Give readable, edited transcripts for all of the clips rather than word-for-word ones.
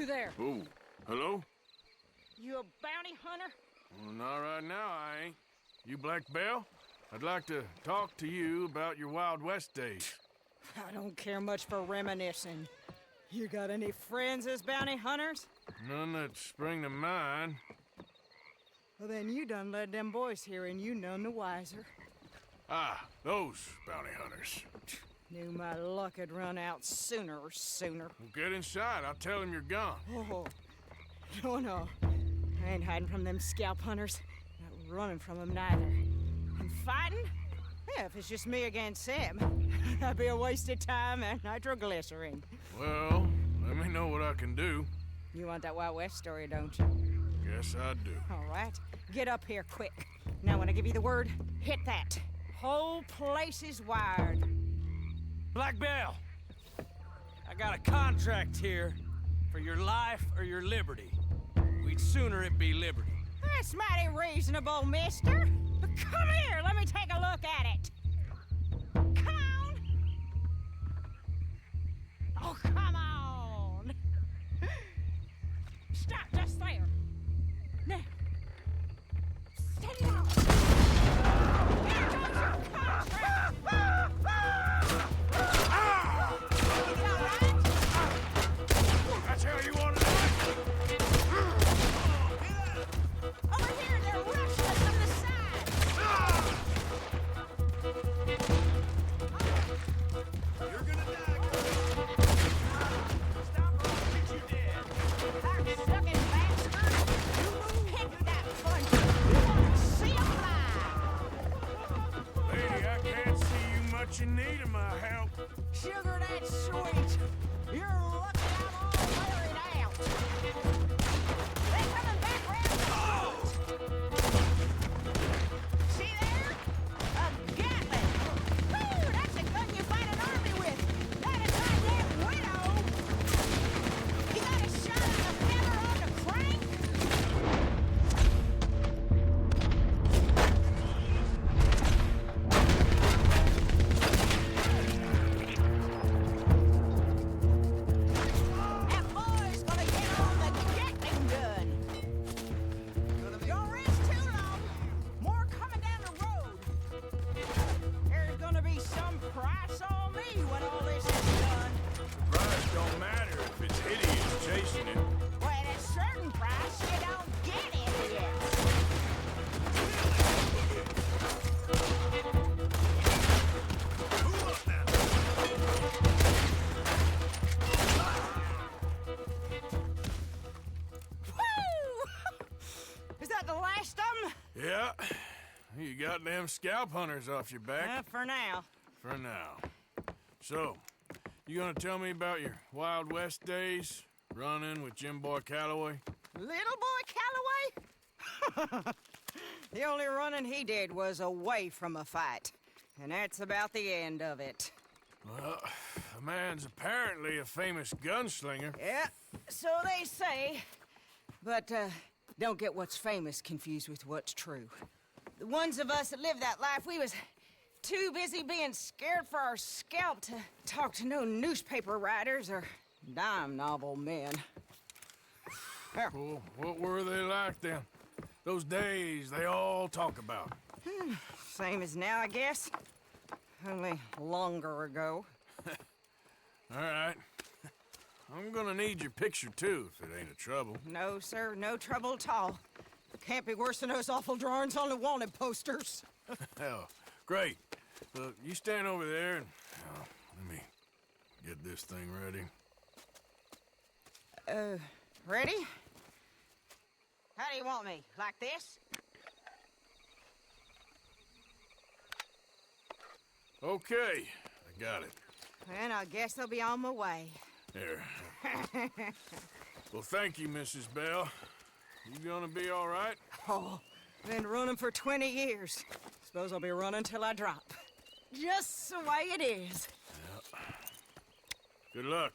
You there? Oh, hello? You a bounty hunter? Well, not right now, I ain't. You Black Bell? I'd like to talk to you about your Wild West days. I don't care much for reminiscing. You got any friends as bounty hunters? None that spring to mind. Well, then you done led them boys here and you none the wiser. Ah, those bounty hunters. Knew my luck had run out sooner or sooner. Well, get inside. I'll tell them you're gone. Oh, no. I ain't hiding from them scalp hunters. Not running from them neither. And fighting? Yeah, if it's just me against them, that'd be a waste of time and nitroglycerin. Well, let me know what I can do. You want that Wild West story, don't you? Guess I do. All right. Get up here quick. Now, when I give you the word, hit that. Whole place is wired. Black Bell, I got a contract here for your life or your liberty. We'd sooner it be liberty. That's mighty reasonable, mister. But come here, let me take a look at it. Come on. Oh, come on. Stop just there. Now. Set it out. Here goes your contract. You all right? That's how you want it. Over here, they're rushing us from the side. You're gonna die. Stop or I'll shoot you dead. Cocksucking bastard! Hit that bunch! You want to see 'em live! Lady, I can't see you much in need of my help. Sugar, that's sweet! You're lucky I'm all wearing out! They're coming back round the front! See there? A Gatling! Woo, that's a gun you fight an army with! That is my damn widow! You got a shot on the feather on the crank? That boy's gonna get on the Gatling gun. Don't rest too long. More coming down the road. There's gonna be some price on me when all this is done. Price don't matter if it's hideous chasing it. Well, at a certain price, you don't get idiots. Woo! Is that the last of them? Yeah. You got them scalp hunters off your back. For now. For now. So, you gonna tell me about your Wild West days? Running with Jim Boy Calloway? Little boy Calloway? The only running he did was away from a fight. And that's about the end of it. Well, the man's apparently a famous gunslinger. Yeah, so they say. But, don't get what's famous confused with what's true. The ones of us that lived that life, we was too busy being scared for our scalp to talk to no newspaper writers or dime novel men. Here. Well, what were they like then? Those days they all talk about. Same as now, I guess. Only longer ago. All right. I'm gonna need your picture too, if it ain't a trouble. No, sir, no trouble at all. Can't be worse than those awful drawings on the wanted posters. Hell, great. Look, you stand over there and let me get this thing ready. Ready? How do you want me? Like this? Okay, I got it. And I guess I'll be on my way. There. Well, thank you, Mrs. Bell. You gonna be all right? Oh, been running for 20 years. Suppose I'll be running till I drop. Just the way it is. Good luck.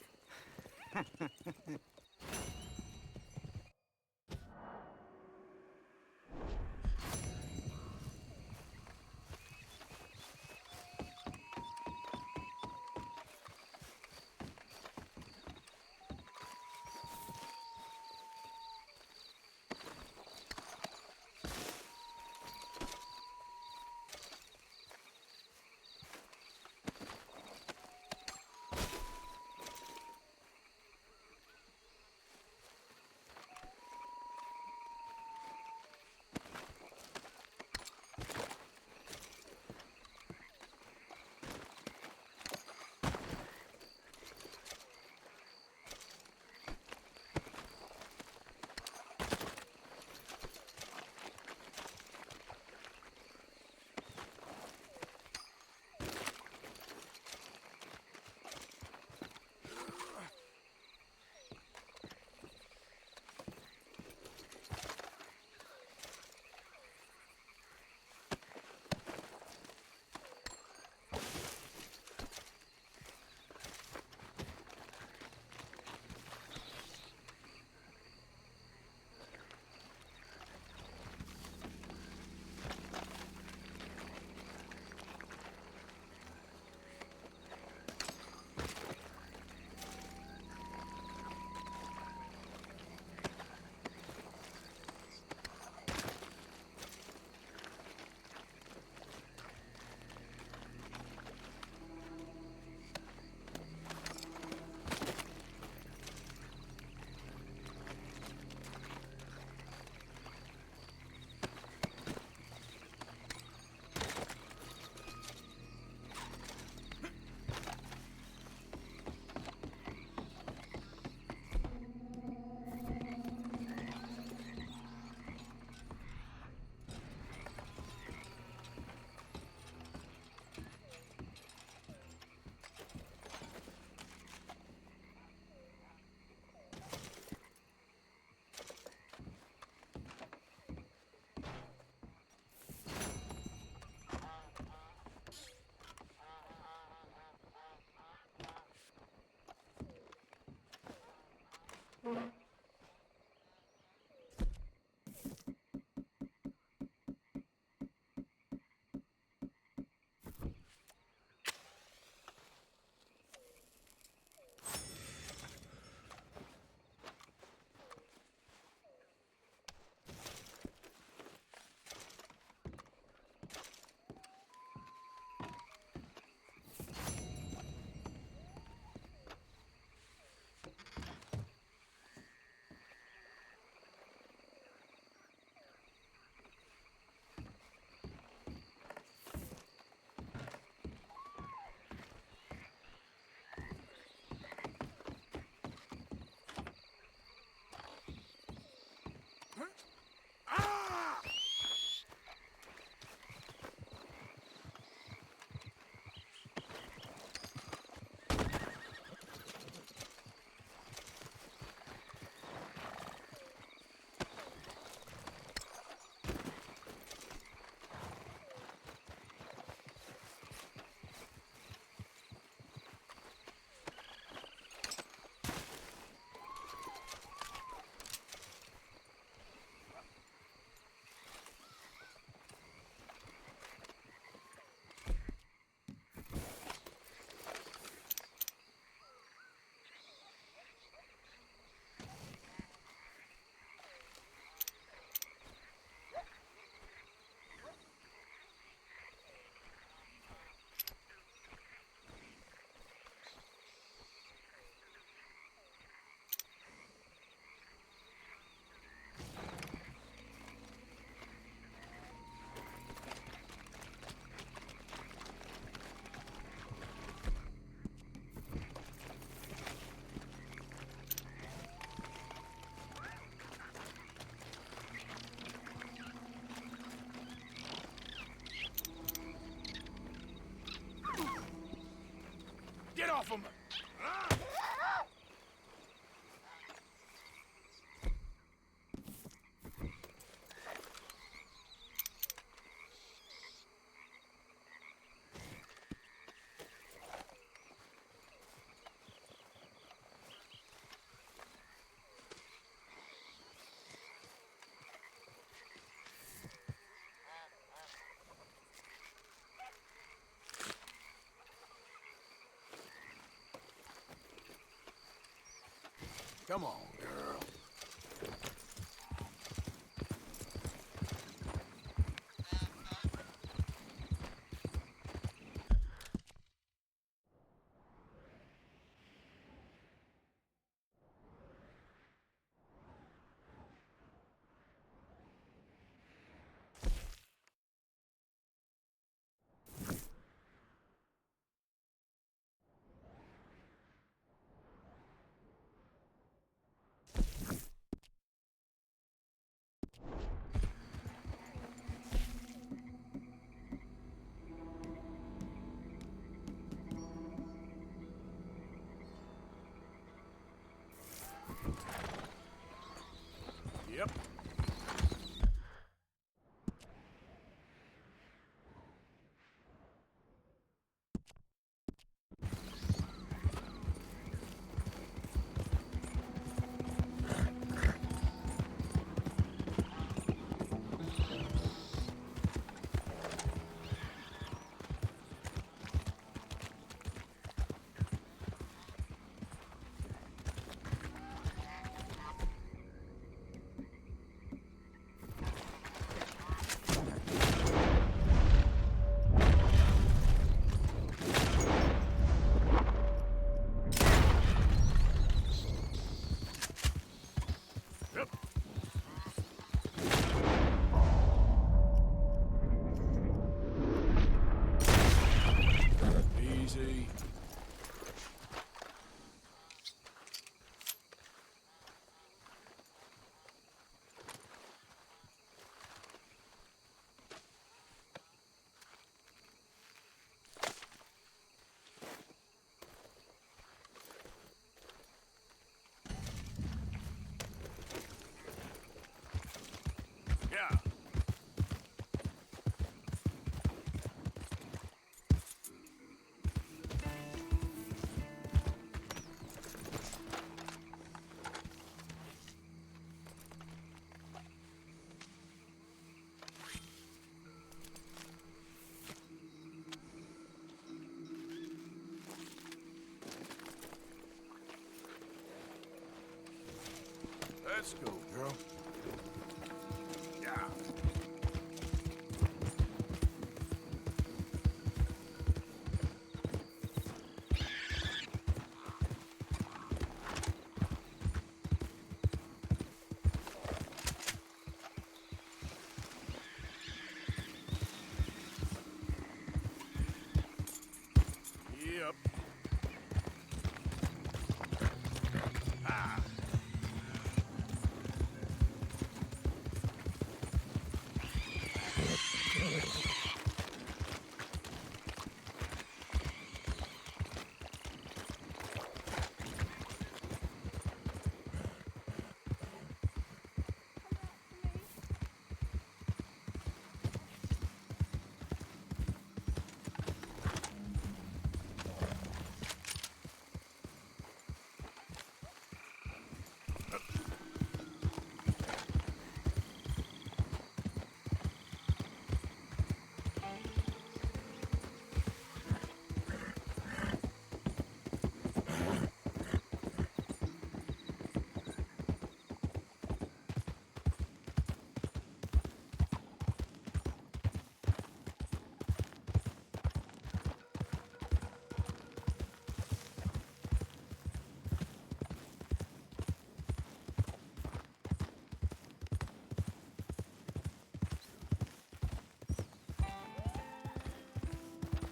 Get off of me! Come on, girl. Yep. Easy. Yeah. Let's go, girl. Yeah. Yep.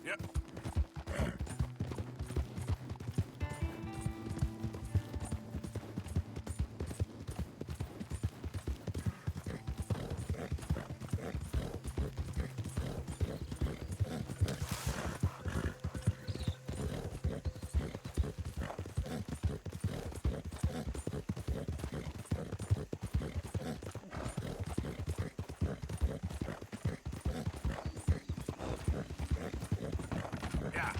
Yep. Yeah.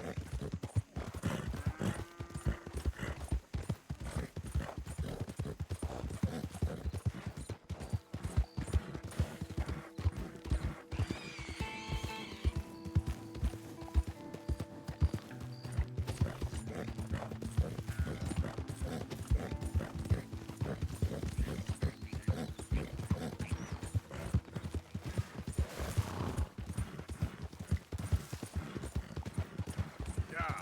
Yeah.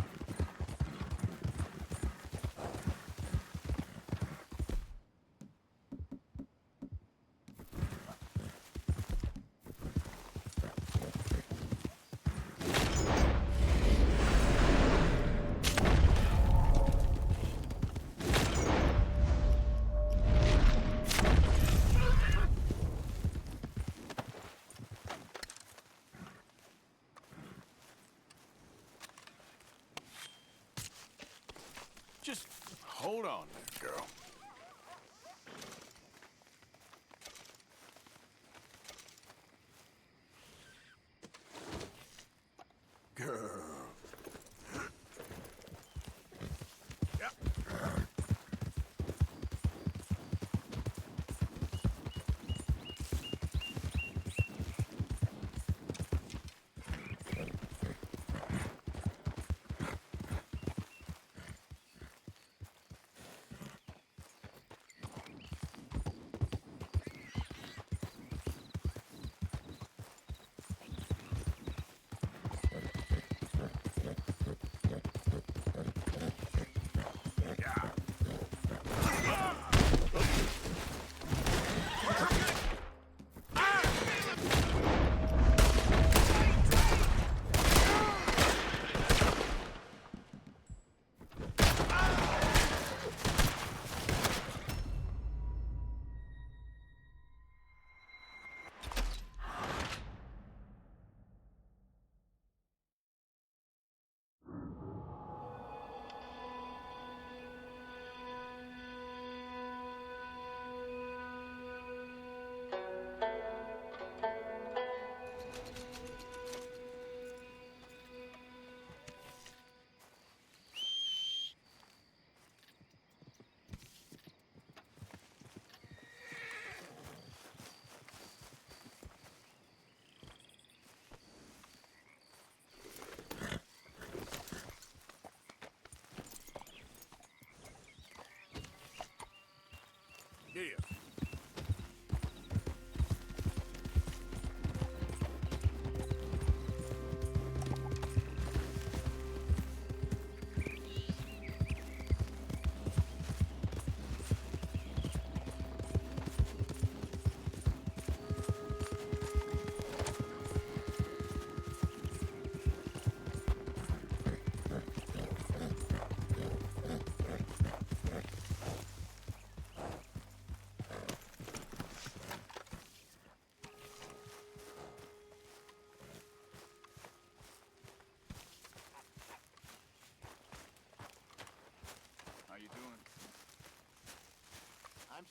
Just hold on there, girl. Girl. Yep.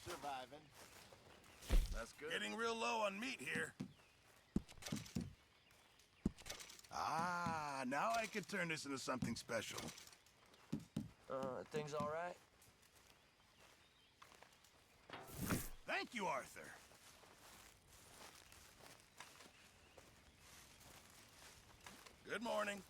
Surviving. That's good. Getting real low on meat here. Ah, now I could turn this into something special. Things all right? Thank you, Arthur. Good morning.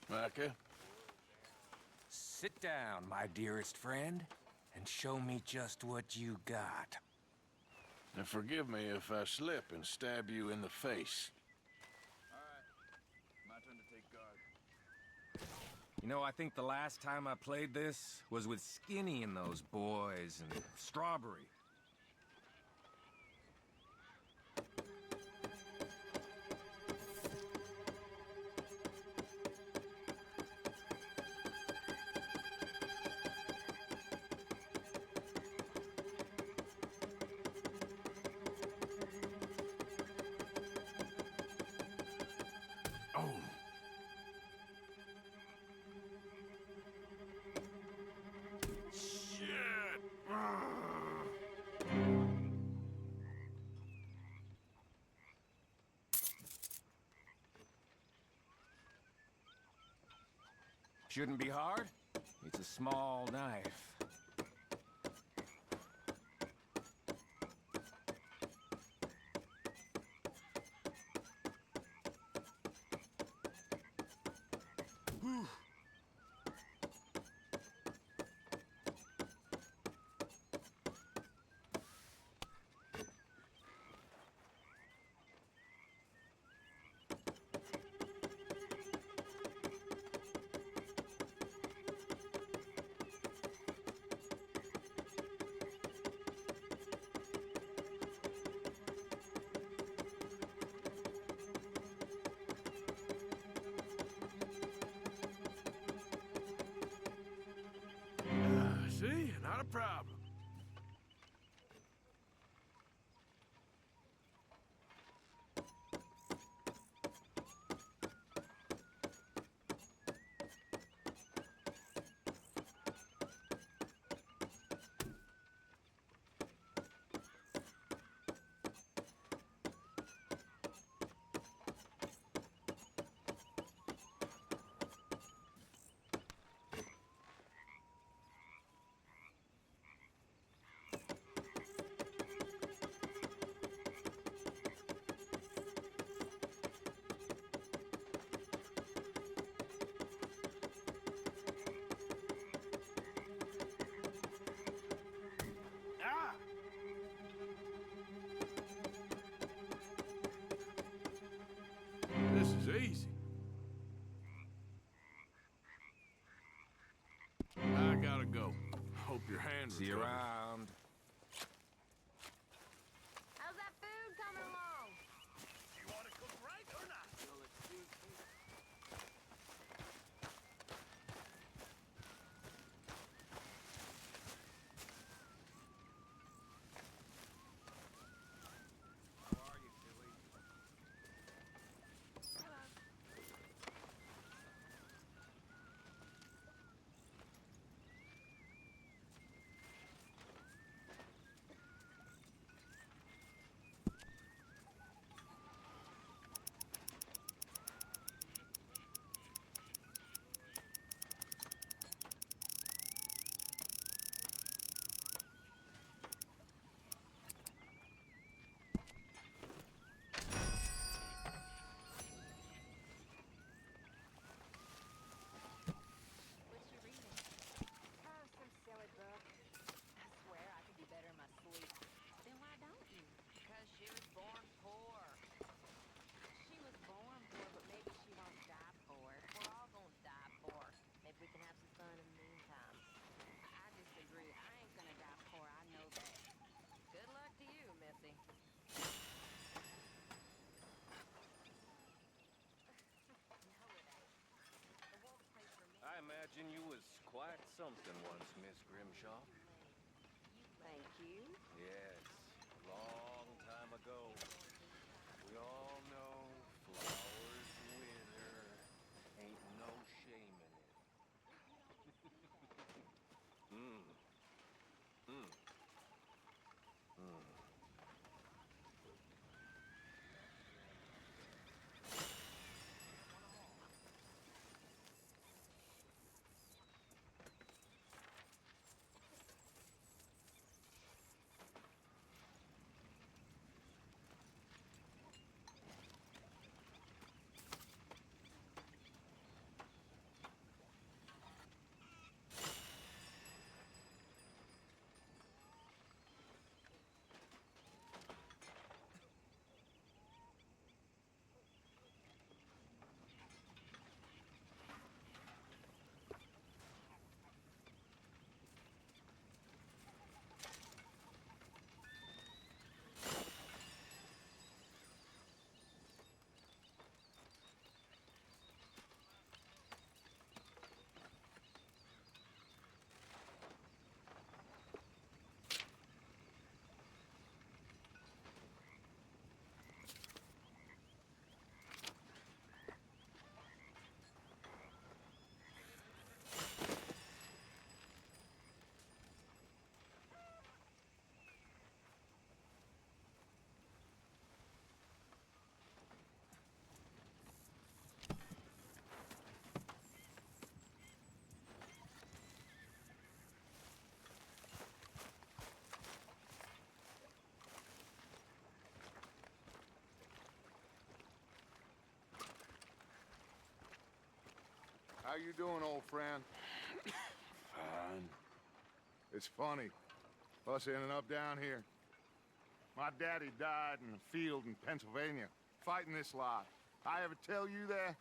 Micah? Sit down, my dearest friend, and show me just what you got. And forgive me if I slip and stab you in the face. My turn to take guard. You know, I think the last time I played this was with Skinny and those boys and Strawberry. Oh. Shit! Shouldn't be hard. It's a small knife. See? Not a problem. This is easy. I gotta go. Hope your hand See you recovers. around. How's that food coming along? You want to cook right or not? quite something once, Miss Grimshaw. Thank you. Yes, a long time ago. We all know flowers wither. Ain't no shame in it. Mmm. Mmm. Mmm. How you doing, old friend? Fine. It's funny, us ending up down here. My daddy died in a field in Pennsylvania, fighting this lot. I ever tell you that?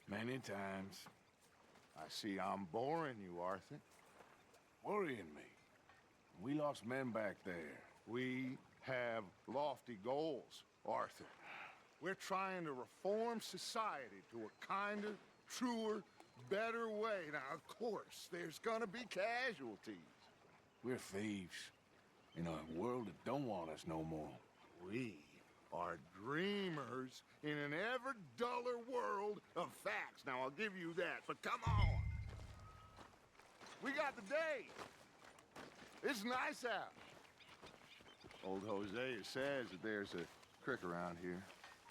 Many times. I see I'm boring you, Arthur. Worrying me. We lost men back there. We have lofty goals, Arthur. We're trying to reform society to a kinder, truer, better way. Now, of course, there's gonna be casualties. We're thieves. In a world that don't want us no more. We are dreamers in an ever duller world of facts. Now, I'll give you that, but come on. We got the day. It's nice out. Old Hosea says that there's a creek around here.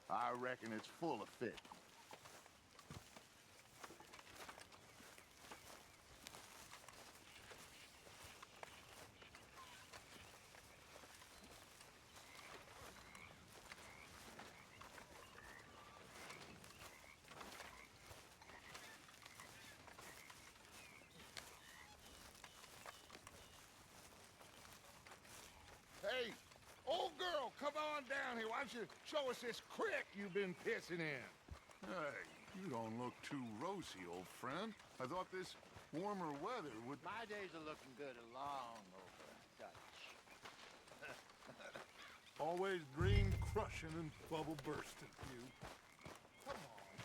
I reckon it's full of fish. Hey, old girl, come on down here. Why don't you show us this creek you've been pissing in? Hey, you don't look too rosy, old friend. I thought this warmer weather would... My days are looking good along over Dutch. Always dream crushing and bubble bursting, you. Come on,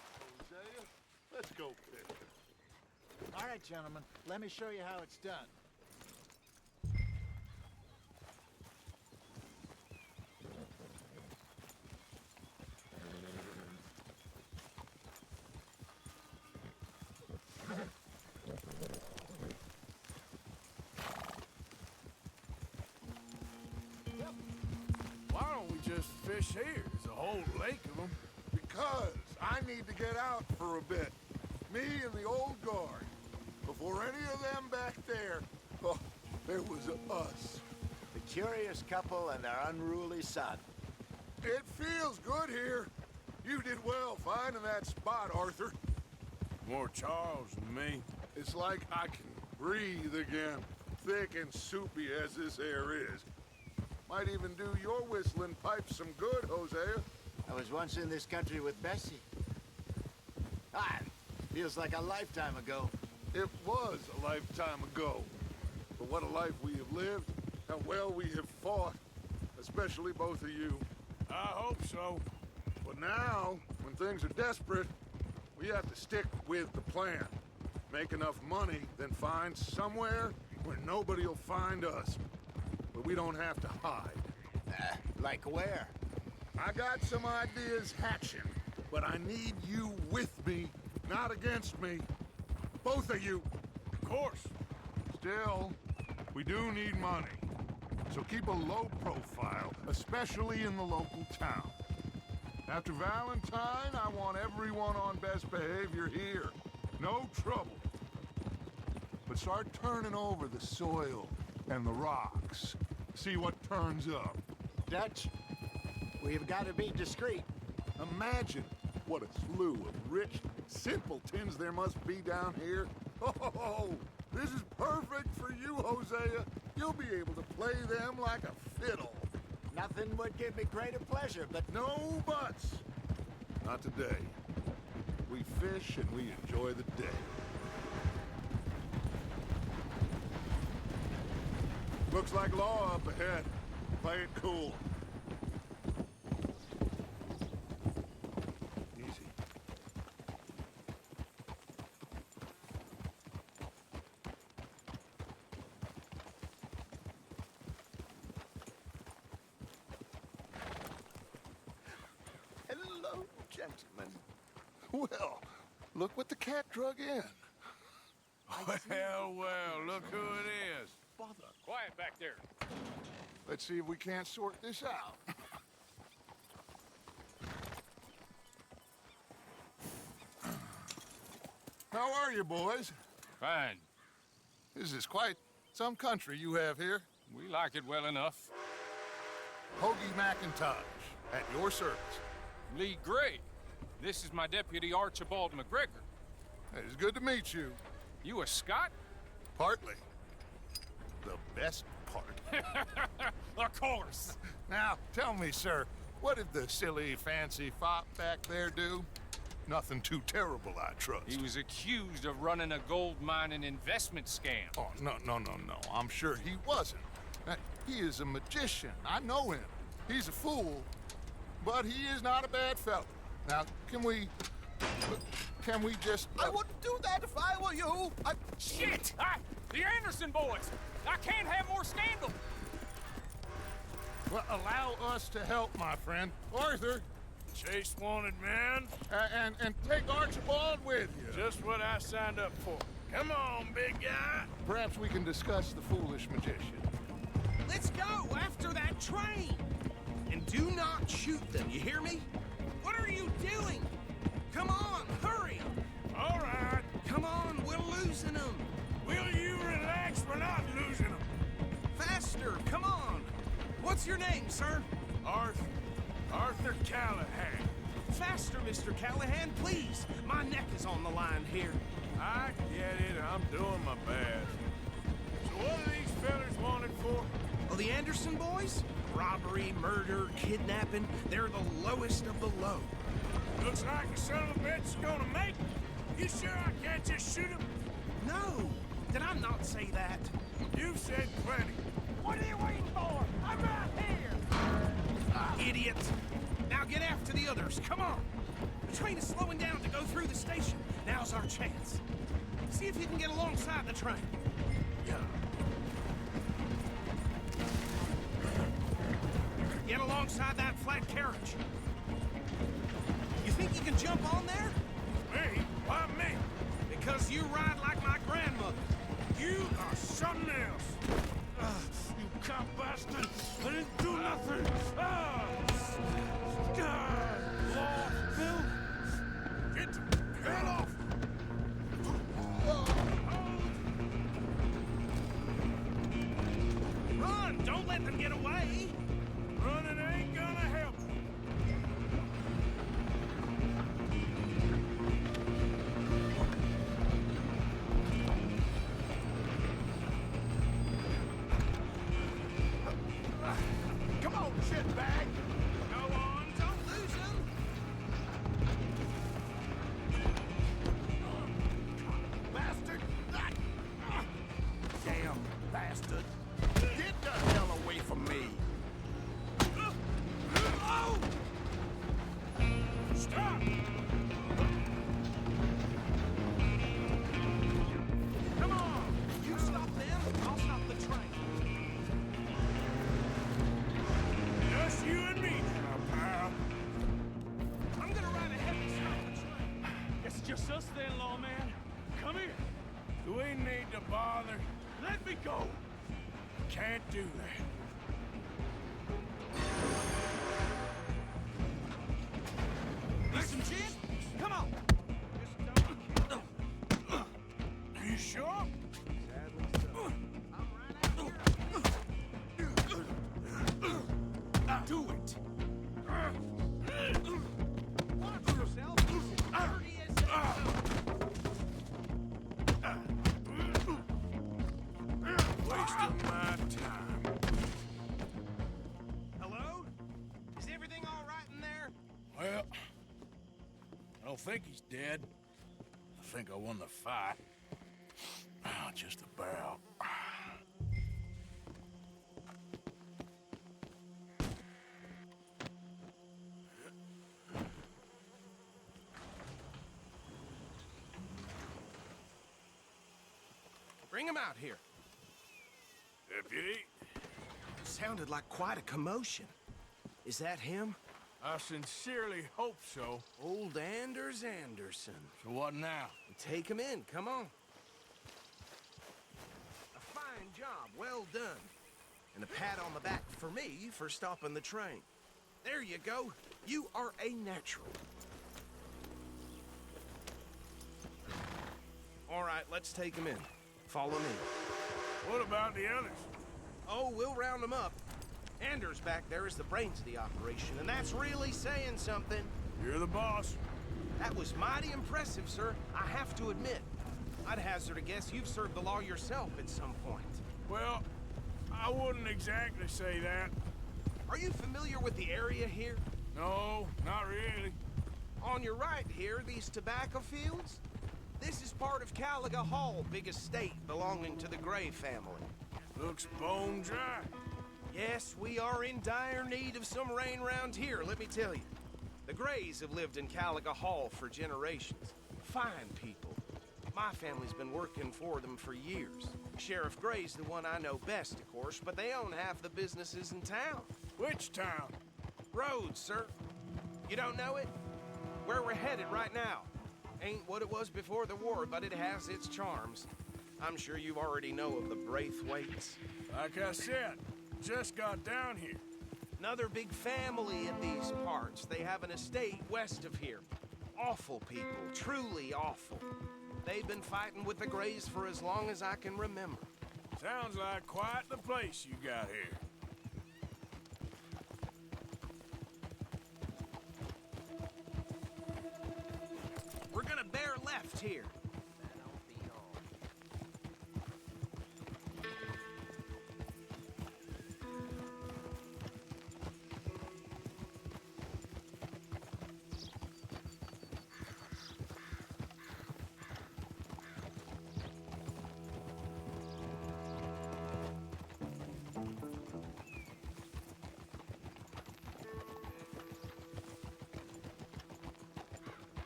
Hosea. Let's go fishing. All right, gentlemen, let me show you how it's done. Why don't we just fish here? There's a whole lake of them. Because I need to get out for a bit. Me and the old guard. Before any of them back there, oh, there was us. The curious couple and their unruly son. It feels good here. You did well finding that spot, Arthur. More Charles than me. It's like I can breathe again, thick and soupy as this air is. Might even do your whistling pipes some good, Hosea. I was once in this country with Bessie. Ah, feels like a lifetime ago. It was a lifetime ago. But what a life we have lived, how well we have fought, especially both of you. I hope so. But now, when things are desperate, we have to stick with the plan. make enough money, then find somewhere where nobody will find us. Where we don't have to hide. Like where? I got some ideas hatching, but I need you with me, not against me. Both of you. Of course. Still, we do need money. So keep a low profile, especially in the local town. After Valentine, I want everyone on best behavior here. No trouble. But start turning over the soil and the rocks. See what turns up. Dutch, we've got to be discreet. Imagine what a slew of rich simpletons there must be down here. Oh, this is perfect for you, Hosea. You'll be able to play them like a fiddle. Nothing would give me greater pleasure, but No buts. Not today. We fish and we enjoy the day. Looks like law up ahead. Play it cool. Easy. Hello, gentlemen. Well, look what the cat drug in. Well, look who it is. Bother. Quiet back there. Let's see if we can't sort this out. How are you, boys? Fine. This is quite some country you have here. We like it well enough. Hoagie McIntosh, at your service. Lee Gray. This is my deputy, Archibald McGregor. It's good to meet you. You a Scot? Partly. The best part. Of course. Now, tell me, sir, what did the silly, fancy fop back there do? Nothing too terrible, I trust. He was accused of running a gold mining investment scam. Oh, no. I'm sure he wasn't. He is a magician. I know him. He's a fool, but he is not a bad fellow. Now, can we just... I wouldn't do that if I were you. Shit! The Anderson boys! I can't have more scandal! Well, allow us to help, my friend. Arthur, Chase wanted man. and take Archibald with you. Just what I signed up for. Come on, big guy. Perhaps we can discuss the foolish magician. Let's go after that train! And do not shoot them, you hear me? What are you doing? Come on, hurry! All right. Come on, we're losing them! Will you relax? We're not losing them. Faster, come on! What's your name, sir? Arthur Callahan. Faster, Mr. Callahan, please! My neck is on the line here. I get it. I'm doing my best. So what are these fellas wanted for? Oh, the Anderson boys? Robbery, murder, kidnapping. They're the lowest of the low. Looks like a son of a bitch is gonna make it. You sure I can't just shoot him? No! Did I not say that? You've said plenty. What are you waiting for? I'm right here! Idiot! Now get after the others, come on! The train is slowing down to go through the station. Now's our chance. See if you can get alongside the train. Yeah. Get alongside that flat carriage. You think you can jump on there? Me? Why me? Because you ride like my grandmother. You are something else. You cop bastard! I didn't do nothing! God! Off, Bill! Get the hell off! Run! Don't let them get away! Running ain't gonna help. Come on, shitbag. Do we need to bother? Let me go! Can't do that. Need some gin? Come on! Are you sure? Do it! Watch yourself! Dirty as Wasting my time. Hello? Is everything all right in there? Well, I don't think he's dead. I think I won the fight. Ah, just about. Bring him out here. Deputy, Sounded like quite a commotion. Is that him? I sincerely hope so. Old Anders Anderson. So what now? Take him in, come on. A fine job, well done. And a pat on the back for me for stopping the train. There you go. You are a natural. All right, let's take him in. Follow me. What about the others? Oh, we'll round them up. Anders back there is the brains of the operation, and that's really saying something. You're the boss. That was mighty impressive, sir. I have to admit. I'd hazard a guess you've served the law yourself at some point. Well, I wouldn't exactly say that. Are you familiar with the area here? No, not really. On your right here, these tobacco fields? This is part of Caliga Hall, big estate belonging to the Gray family. Looks bone dry. Yes, we are in dire need of some rain round here, let me tell you. The Grays have lived in Caliga Hall for generations. Fine people. My family's been working for them for years. Sheriff Gray's the one I know best, of course, but they own half the businesses in town. Which town? Rhodes, sir. You don't know it? Where we're headed right now. Ain't what it was before the war, but it has its charms. I'm sure you already know of the Braithwaites. Like I said, just got down here. Another big family in these parts. They have an estate west of here. Awful people, truly awful. They've been fighting with the Grays for as long as I can remember. Sounds like quite the place you got here. We're gonna bear left here.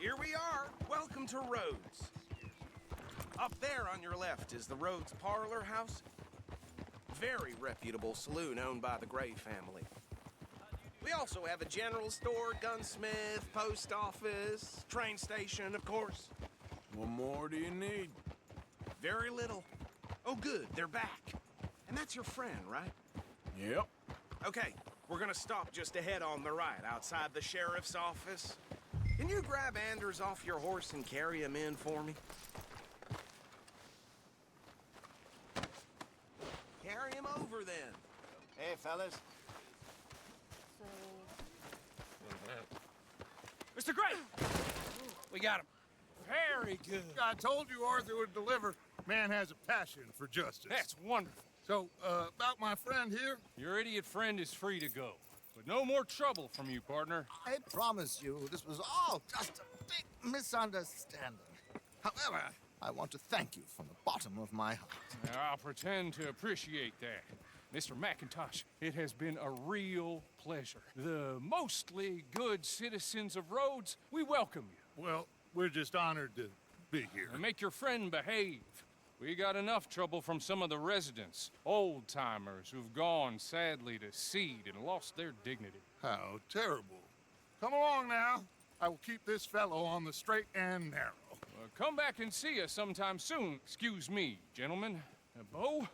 Here we are. Welcome to Rhodes. Up there on your left is the Rhodes Parlor House. Very reputable saloon owned by the Gray family. We also have a general store, gunsmith, post office, train station, of course. What more do you need? Very little. Oh, good, they're back. And that's your friend, right? Yep. Okay, we're gonna stop just ahead on the right, outside the sheriff's office. Can you grab Anders off your horse and carry him in for me? Carry him over, then. Hey, fellas. Mr. Gray! We got him. Very good. I told you Arthur would deliver. Man has a passion for justice. That's wonderful. So, about my friend here? Your idiot friend is free to go. But no more trouble from you, partner. I promise you, this was all just a big misunderstanding. However, I want to thank you from the bottom of my heart. Now, I'll pretend to appreciate that. Mr. McIntosh, it has been a real pleasure. The mostly good citizens of Rhodes, we welcome you. Well, we're just honored to be here. And make your friend behave. We got enough trouble from some of the residents, old-timers who've gone, sadly, to seed and lost their dignity. How terrible. Come along now. I will keep this fellow on the straight and narrow. Come back and see us sometime soon. Excuse me, gentlemen. Bo,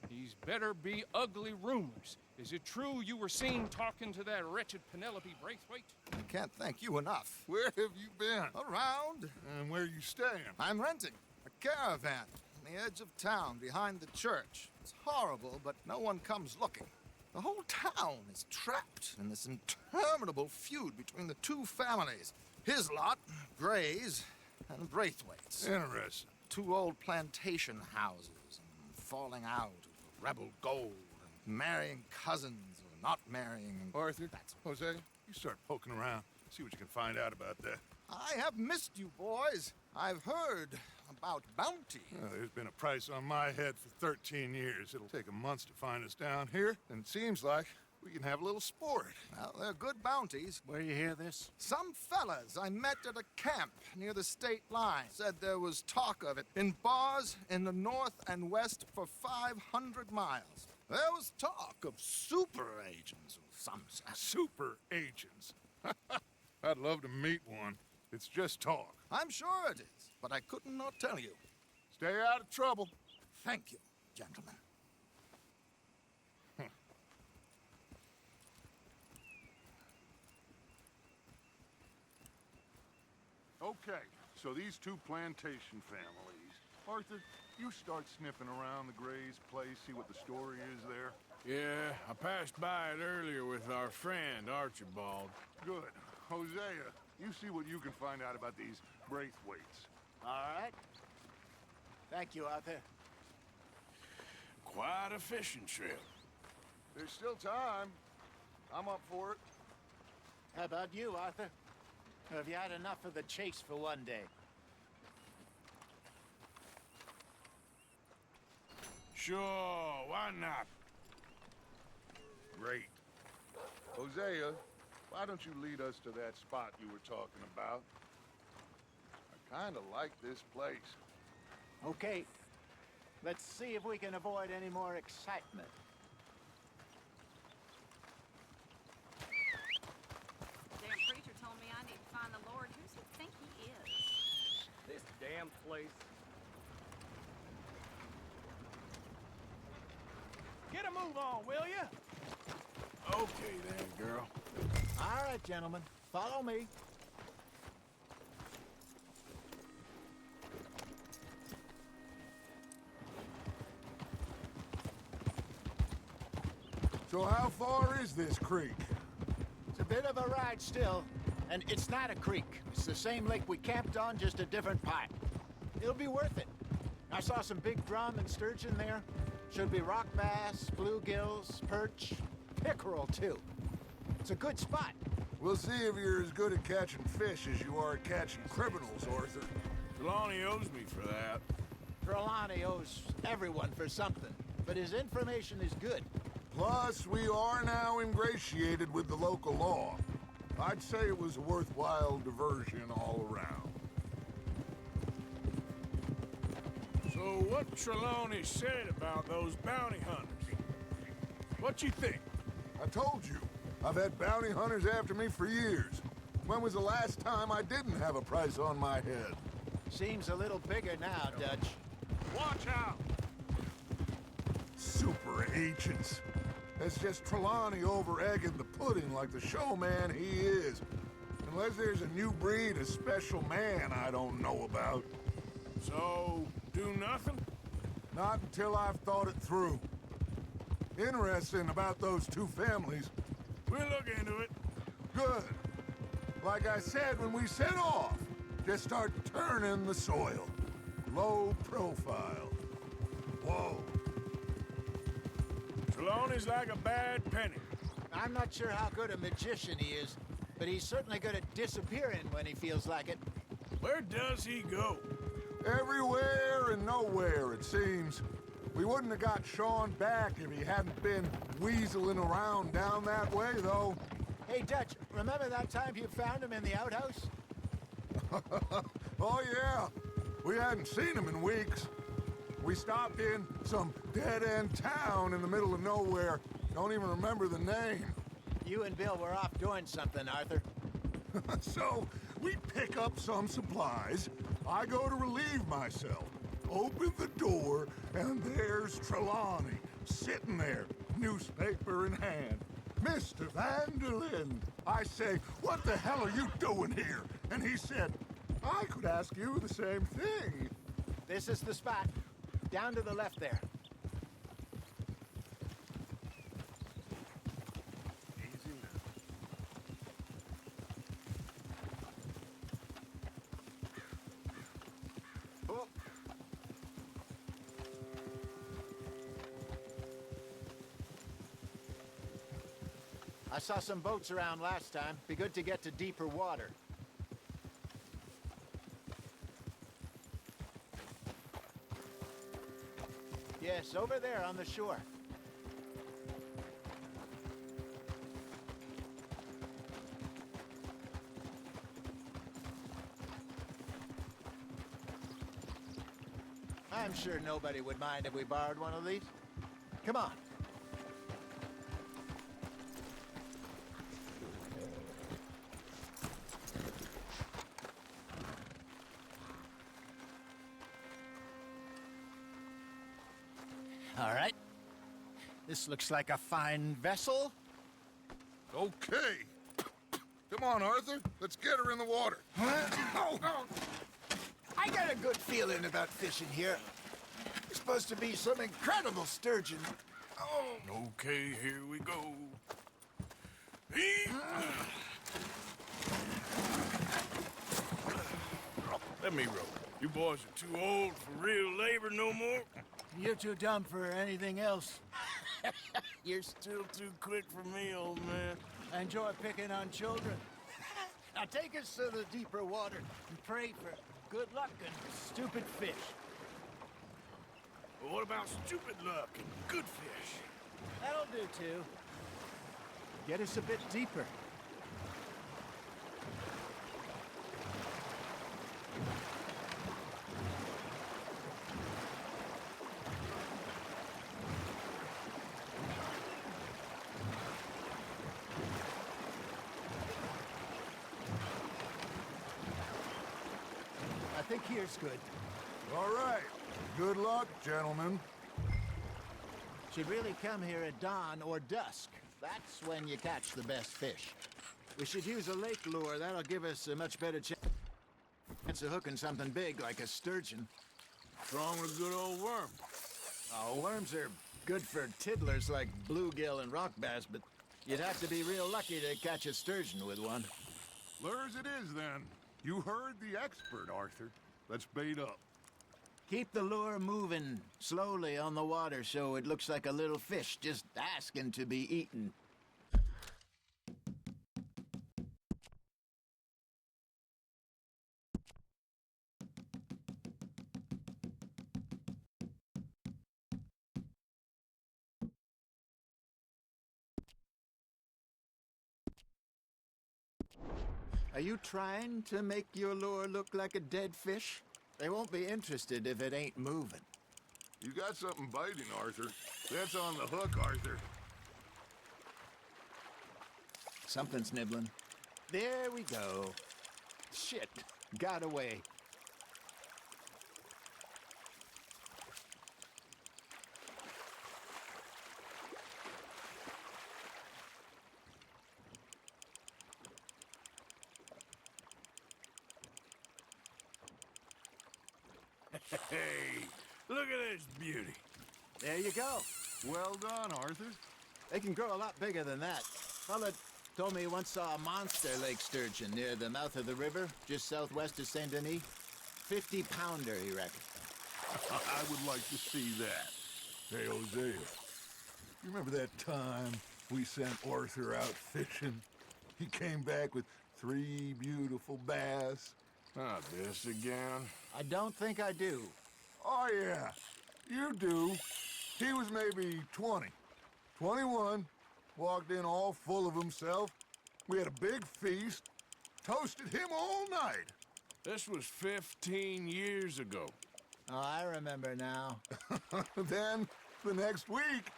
these better be ugly rumors. Is it true you were seen talking to that wretched Penelope Braithwaite? I can't thank you enough. Where have you been? Around. And where you staying? I'm renting a caravan on the edge of town behind the church. It's horrible, but no one comes looking. The whole town is trapped in this interminable feud between the two families. His lot, Gray's, and Braithwaite's. Interesting. Two old plantation houses, and falling out of rebel gold, and marrying cousins or not marrying. And Arthur, Jose, you start poking around. See what you can find out about that. I have missed you, boys. I've heard about bounty. There's been a price on my head for 13 years. It'll take a month to find us down here, and it seems like we can have a little sport. Well, they're good bounties. Where you hear this? Some fellas I met at a camp near the state line said there was talk of it in bars in the north and west for 500 miles. There was talk of super agents of some sort. Super agents. I'd love to meet one. It's just talk. I'm sure it is, but I couldn't not tell you. Stay out of trouble. Thank you, gentlemen. Okay, so these two plantation families. Arthur, you start sniffing around the Gray's place, see what the story is there. Yeah, I passed by it earlier with our friend, Archibald. Good. Hosea, you see what you can find out about these Braithwaites. All right. Thank you, Arthur. Quite a fishing trip. There's still time. I'm up for it. How about you, Arthur? Have you had enough of the chase for one day? Sure, why not? Great. Hosea, why don't you lead us to that spot you were talking about? I kind of like this place. Okay. Let's see if we can avoid any more excitement. Damn preacher told me I need to find the Lord. Who's he think he is? This damn place. Get a move on, will you? Okay then, girl. All right, gentlemen. Follow me. So how far is this creek? It's a bit of a ride still, and it's not a creek. It's the same lake we camped on, just a different part. It'll be worth it. I saw some big drum and sturgeon there. Should be rock bass, bluegills, perch, pickerel too. It's a good spot. We'll see if you're as good at catching fish as you are at catching criminals, Arthur. Trelawney owes me for that. Trelawney owes everyone for something, but his information is good. Plus, we are now ingratiated with the local law. I'd say it was a worthwhile diversion all around. So what Trelawney said about those bounty hunters? What you think? I told you, I've had bounty hunters after me for years. When was the last time I didn't have a price on my head? Seems a little bigger now, Dutch. Watch out! Super agents. That's just Trelawney over-egging the pudding like the showman he is. Unless there's a new breed of special man I don't know about. So, do nothing? Not until I've thought it through. Interesting about those two families. We'll look into it. Good. Like I said when we set off, just start turning the soil. Low profile. Whoa. Trelawney's like a bad penny. I'm not sure how good a magician he is, but he's certainly good at disappearing when he feels like it. Where does he go? Everywhere and nowhere, it seems. We wouldn't have got Sean back if he hadn't been weaseling around down that way, though. Hey, Dutch, remember that time you found him in the outhouse? Oh, yeah. We hadn't seen him in weeks. We stopped in some dead-end town in the middle of nowhere. Don't even remember the name. You and Bill were off doing something, Arthur. So, we pick up some supplies. I go to relieve myself. Open the door, and there's Trelawney, sitting there, newspaper in hand. Mr. Van der Linde. I say, what the hell are you doing here? And he said, I could ask you the same thing. This is the spot. Down to the left there. Easy now. Oh. I saw some boats around last time. Be good to get to deeper water. Yes, over there on the shore. I'm sure nobody would mind if we borrowed one of these. Come on. All right. This looks like a fine vessel. Okay. Come on, Arthur. Let's get her in the water. I got a good feeling about fishing here. It's supposed to be some incredible sturgeon. Okay, here we go. Let me row. You boys are too old for real labor no more. You're too dumb for anything else. You're still too quick for me, old man. I enjoy picking on children. Now take us to the deeper water and pray for good luck and stupid fish. But what about stupid luck and good fish? That'll do, too. Get us a bit deeper. I think here's good. All right. Good luck, gentlemen. Should really come here at dawn or dusk. That's when you catch the best fish. We should use a lake lure. That'll give us a much better chance of hooking something big like a sturgeon. Strong with a good old worm. Oh, worms are good for tiddlers like bluegill and rock bass, but you'd have to be real lucky to catch a sturgeon with one. Lures it is, then. You heard the expert, Arthur. Let's bait up. Keep the lure moving slowly on the water so it looks like a little fish just asking to be eaten. Are you trying to make your lure look like a dead fish? They won't be interested if it ain't moving. You got something biting, Arthur. That's on the hook, Arthur. Something's nibbling. There we go. Shit, got away. Hey, look at this beauty. There you go. Well done, Arthur. They can grow a lot bigger than that. Fella told me he once saw a monster lake sturgeon near the mouth of the river, just southwest of Saint Denis. 50-pounder, he reckoned. I would like to see that. Hey, Hosea. You remember that time we sent Arthur out fishing? He came back with 3 beautiful bass. Not this again. I don't think I do. Oh, yeah. You do. He was maybe 20. 21. Walked in all full of himself. We had a big feast. Toasted him all night. This was 15 years ago. Oh, I remember now. Then, the next week,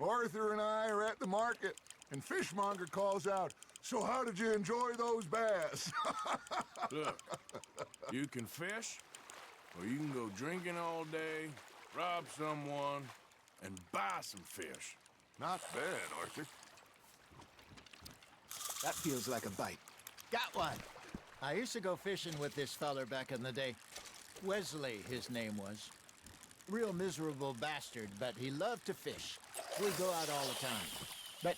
Arthur and I are at the market, And Fishmonger calls out, "So how did you enjoy those bass?" Look, you can fish, or you can go drinking all day, rob someone, and buy some fish. Not bad, Arthur. That feels like a bite. Got one. I used to go fishing with this feller back in the day. Wesley, his name was. Real miserable bastard, but he loved to fish. We'd go out all the time. But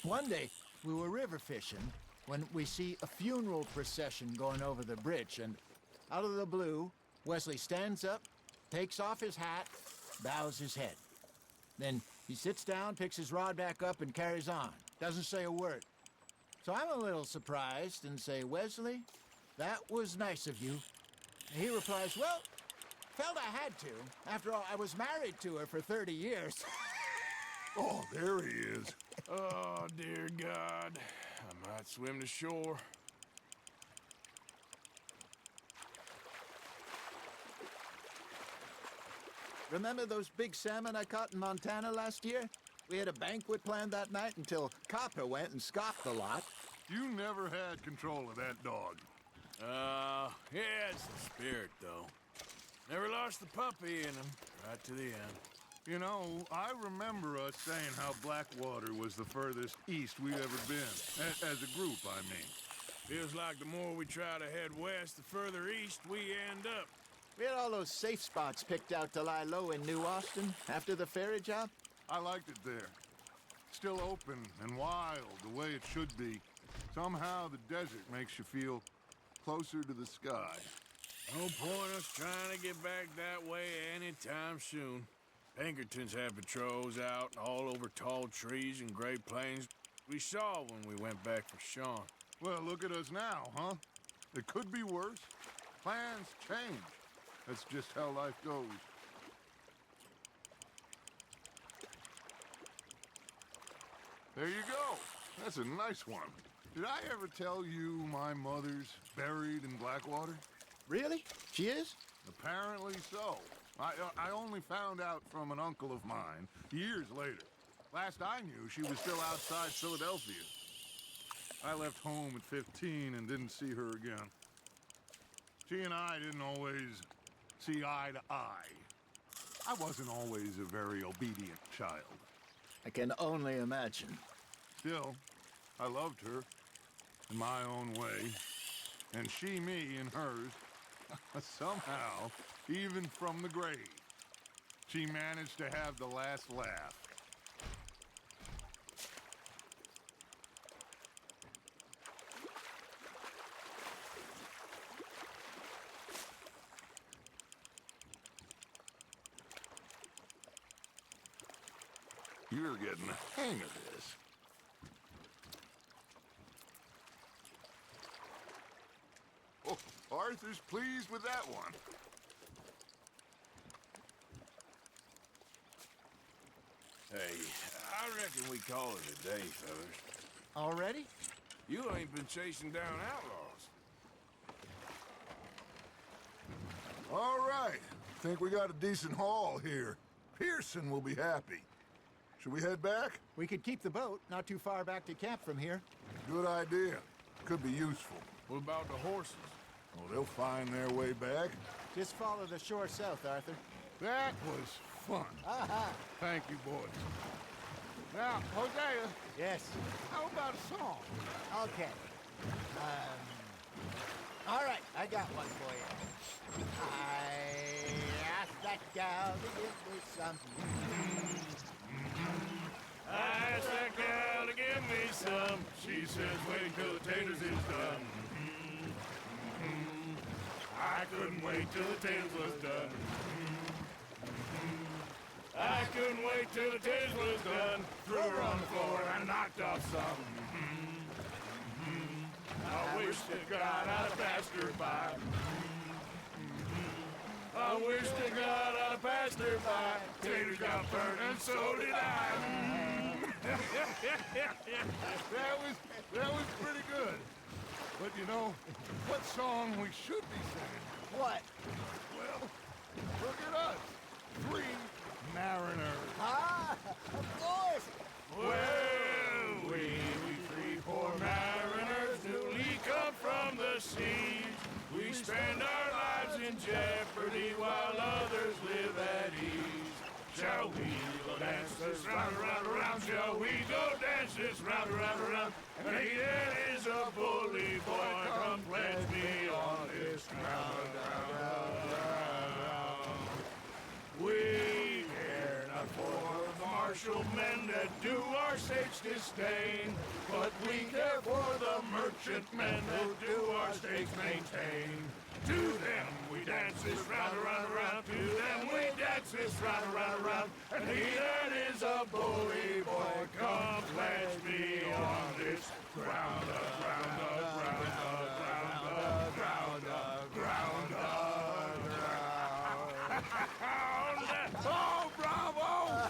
one day, we were river fishing when we see a funeral procession going over the bridge, and out of the blue, Wesley stands up, takes off his hat, bows his head. Then he sits down, picks his rod back up, and carries on. Doesn't say a word. So I'm a little surprised and say, "Wesley, that was nice of you." And he replies, "Well, felt I had to. After all, I was married to her for 30 years. Oh, there he is. Oh, dear God. I might swim to shore. Remember those big salmon I caught in Montana last year? We had a banquet planned that night until Copper went and scoffed the lot. You never had control of that dog. He had some spirit, though. Never lost the puppy in him, right to the end. You know, I remember us saying how Blackwater was the furthest east we'd ever been. As a group, I mean. Feels like the more we try to head west, the further east we end up. We had all those safe spots picked out to lie low in New Austin after the ferry job. I liked it there. Still open and wild, the way it should be. Somehow the desert makes you feel closer to the sky. No point us trying to get back that way anytime soon. Pinkertons have patrols out all over tall trees and Great Plains. We saw when we went back for Sean. Well, look at us now, huh? It could be worse. Plans change. That's just how life goes. There you go. That's a nice one. Did I ever tell you my mother's buried in Blackwater? Really? She is? Apparently so. I only found out from an uncle of mine years later. Last I knew, she was still outside Philadelphia. I left home at 15 and didn't see her again. She and I didn't always see eye to eye. I wasn't always a very obedient child. I can only imagine. Still, I loved her in my own way, and she me in hers. Somehow, even from the grave, she managed to have the last laugh. You're getting the hang of this. Oh, Arthur's pleased with that one. Hey, I reckon we call it a day, fellas. Already? You ain't been chasing down outlaws. All right. Think we got a decent haul here. Pearson will be happy. Should we head back? We could keep the boat not too far back to camp from here. Good idea. Could be useful. What about the horses? Oh, they'll find their way back. Just follow the shore south, Arthur. That was fun. Aha! Thank you, boys. Now, Hosea. Yes. How about a song? Okay. All right, I got one for you. I asked that gal to give me some. I asked that gal to give me some. She says, wait till the taters is done. I couldn't wait till the taters was done. I couldn't wait till the taters was done. Threw her on the floor and knocked off some. I wish to God I'd passed her by. I wish to God I'd passed her by. Taters got burnt and so did I. That was pretty good. But you know, what song we should be singing? What? Well, look at us. 3 mariners. Ah, of course. Well, we three poor mariners newly come from the seas. We spend our lives in jeopardy while others live at ease. Shall we go dance this round, around, around? Shall we go dance this round, around, around? And he that is a bully boy, come pledge me on this ground. We care not for the martial men that do our sakes disdain, but we care for the merchant men that do our stakes maintain. To them we dance this round, around, around. To them we dance this round, around, around. And he that is a bully boy, come pledge me on this ground, ground, ground, ground, ground, ground, ground. Oh, bravo!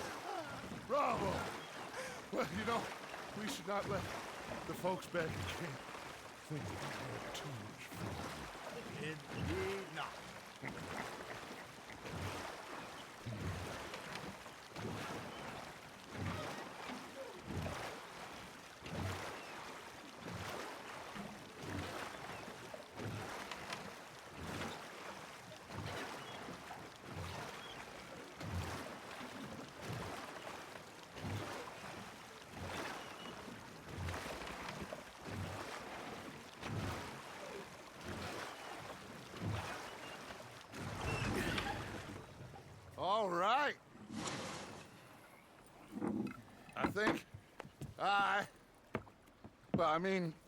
Bravo! Well, you know, we should not let the folks back in camp think that we had too much fun. Indeed not. All right. I think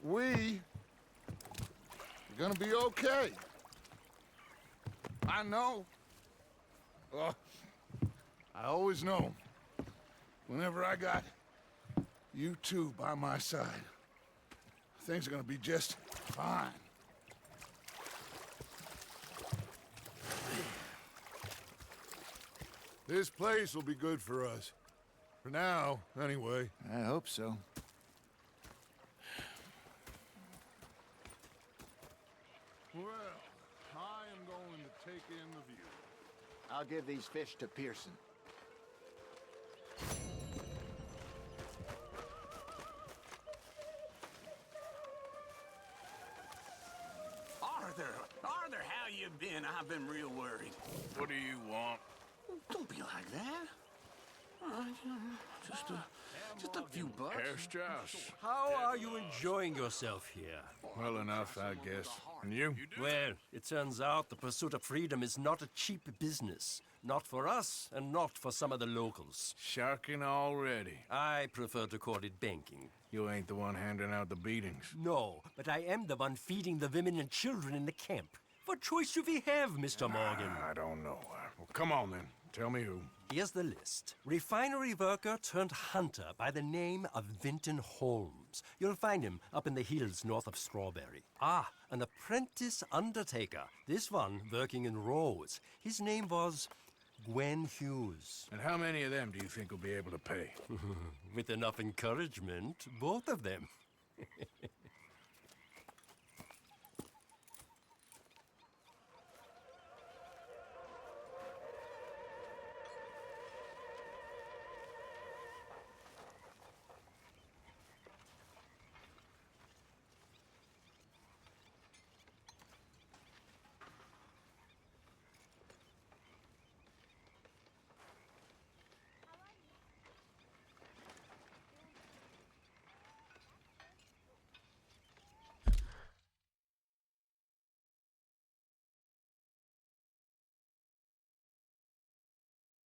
we're gonna be okay. I know. I always know. Whenever I got you two by my side, things are gonna be just fine. This place will be good for us. For now, anyway. I hope so. Well, I am going to take in the view. I'll give these fish to Pearson. Arthur, how you been? I've been real worried. What do you want? Don't be like that. Just a few bucks. Herr Strauss. How are you enjoying yourself here? Well enough, I guess. And you? Well, it turns out the pursuit of freedom is not a cheap business. Not for us, and not for some of the locals. Sharking already. I prefer to call it banking. You ain't the one handing out the beatings. No, but I am the one feeding the women and children in the camp. What choice do we have, Mr. Morgan? I don't know. Well, come on, then. Tell me who. Here's the list. Refinery worker turned hunter by the name of Vinton Holmes. You'll find him up in the hills north of Strawberry. Ah, an apprentice undertaker. This one working in Rhodes. His name was Gwen Hughes. And how many of them do you think will be able to pay? With enough encouragement, both of them.